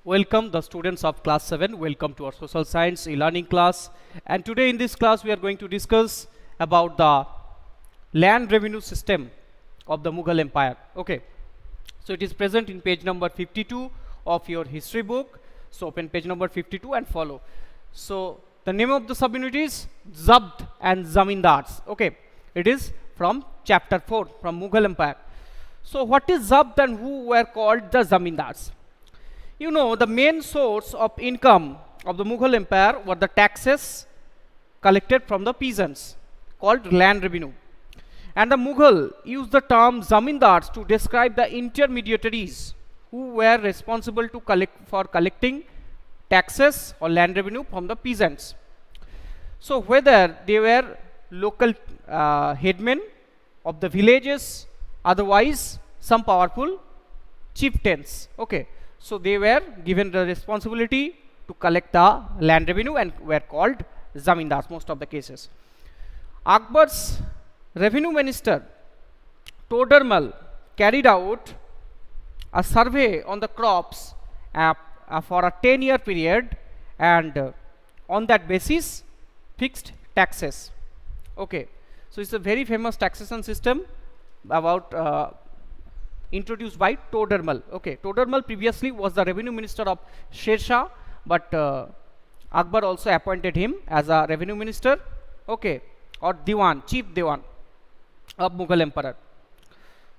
Welcome the students of class 7. Welcome to our social science e-learning class. And today in this class we are going to discuss about the land revenue system of the Mughal Empire. Okay. So it is present in page number 52 of your history book. So open page number 52 and follow. So the name of the subunit is Zabt and Zamindars. Okay. It is from chapter 4 from Mughal Empire. So what is Zabt and who were called the Zamindars? You know, the main source of income of the Mughal Empire were the taxes collected from the peasants, called land revenue. And the Mughal used the term zamindars to describe the intermediaries who were responsible to collecting taxes or land revenue from the peasants. So whether they were local headmen of the villages, otherwise some powerful chieftains. Okay. So they were given the responsibility to collect the land revenue and were called zamindars most of the cases. Akbar's revenue minister Todermal carried out a survey on the crops for a 10-year period, and on that basis fixed taxes. Okay, so it's a very famous taxation system about introduced by Todermal. Okay, Todermal previously was the revenue minister of Sher Shah, but Akbar also appointed him as a revenue minister. Okay, or Diwan, chief Diwan of Mughal Emperor.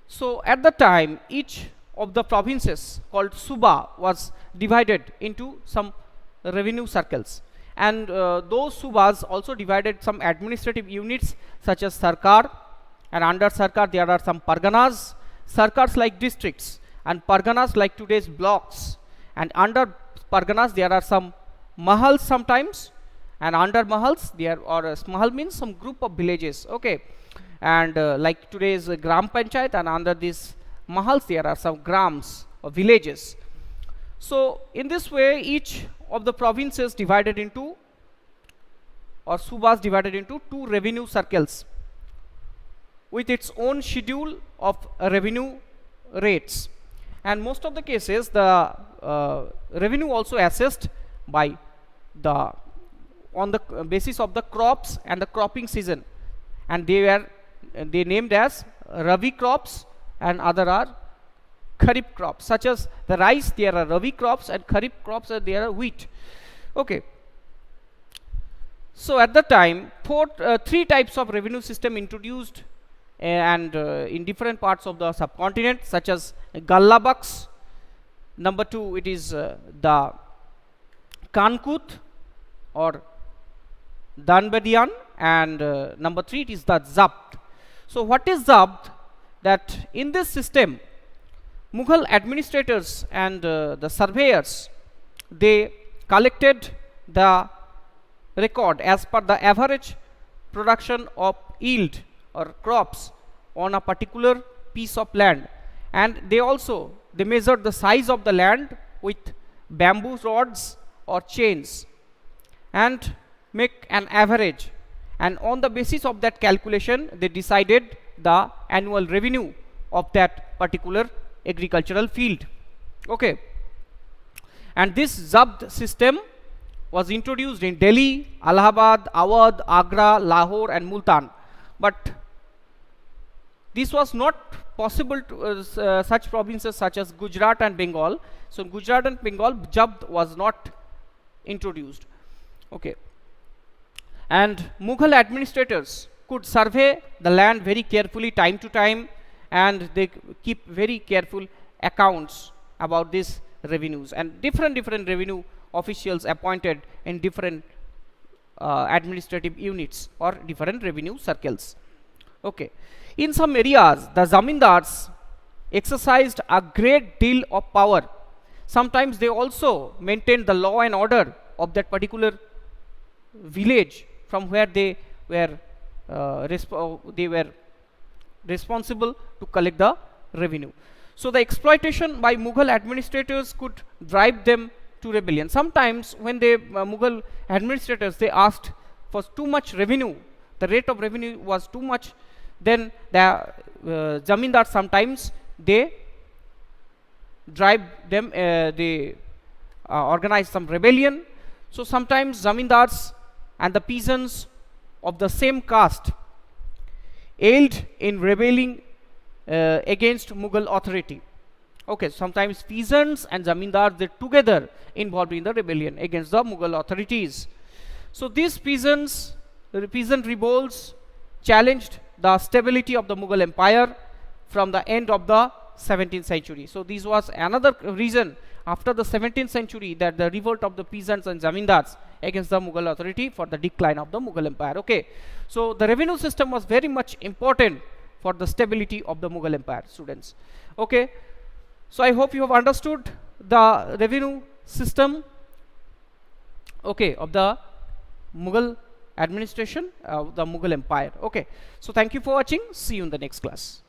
So at the time, each of the provinces called Suba was divided into some revenue circles, and those Subas also divided some administrative units such as Sarkar, and under Sarkar there are some Parganas. Sarkars like districts and Parganas like today's blocks, and under Parganas there are some mahals sometimes, and under mahals there are mahal means some group of villages. Okay, and like today's gram panchayat, and under these mahals there are some grams or villages. So in this way each of the provinces divided into, or subas divided into, two revenue circles with its own schedule of revenue rates, and most of the cases the revenue also assessed by the on the basis of the crops and the cropping season, and they named as Rabi crops, and other are Kharif crops, such as the rice there are Rabi crops, and Kharif crops there are wheat. Okay, so at the time three types of revenue system introduced and in different parts of the subcontinent, such as Gallabaks. Number 2, it is the Kankut or Danbadian, and number 3, it is the Zabt. So what is Zabt? That in this system Mughal administrators and the surveyors, they collected the record as per the average production of yield or crops on a particular piece of land, and they measured the size of the land with bamboo rods or chains and make an average, and on the basis of that calculation they decided the annual revenue of that particular agricultural field. Okay, and this Zabt system was introduced in Delhi, Allahabad, Awadh, Agra, Lahore and Multan, but this was not possible to such provinces such as Gujarat and Bengal. So in Gujarat and Bengal, Zabt was not introduced. Okay, and Mughal administrators could survey the land very carefully time to time, and they keep very careful accounts about these revenues, and different revenue officials appointed in different administrative units or different revenue circles. Okay, in some areas the zamindars exercised a great deal of power. Sometimes they also maintained the law and order of that particular village from where they were responsible to collect the revenue. So the exploitation by Mughal administrators could drive them to rebellion. Sometimes when the Mughal administrators, they asked for too much revenue, the rate of revenue was too much, then the zamindars sometimes they drive them, they organized some rebellion. So sometimes zamindars and the peasants of the same caste aided in rebelling against Mughal authority. Okay, sometimes peasants and zamindars, they together involved in the rebellion against the Mughal authorities. So these peasant revolts challenged the stability of the Mughal Empire from the end of the 17th century. So this was another reason after the 17th century, that the revolt of the peasants and zamindars against the Mughal authority for the decline of the Mughal Empire. Okay, so the revenue system was very much important for the stability of the Mughal Empire, students. Okay, so I hope you have understood the revenue system, okay, of the Mughal administration, the Mughal Empire. Okay, so thank you for watching. See you in the next class.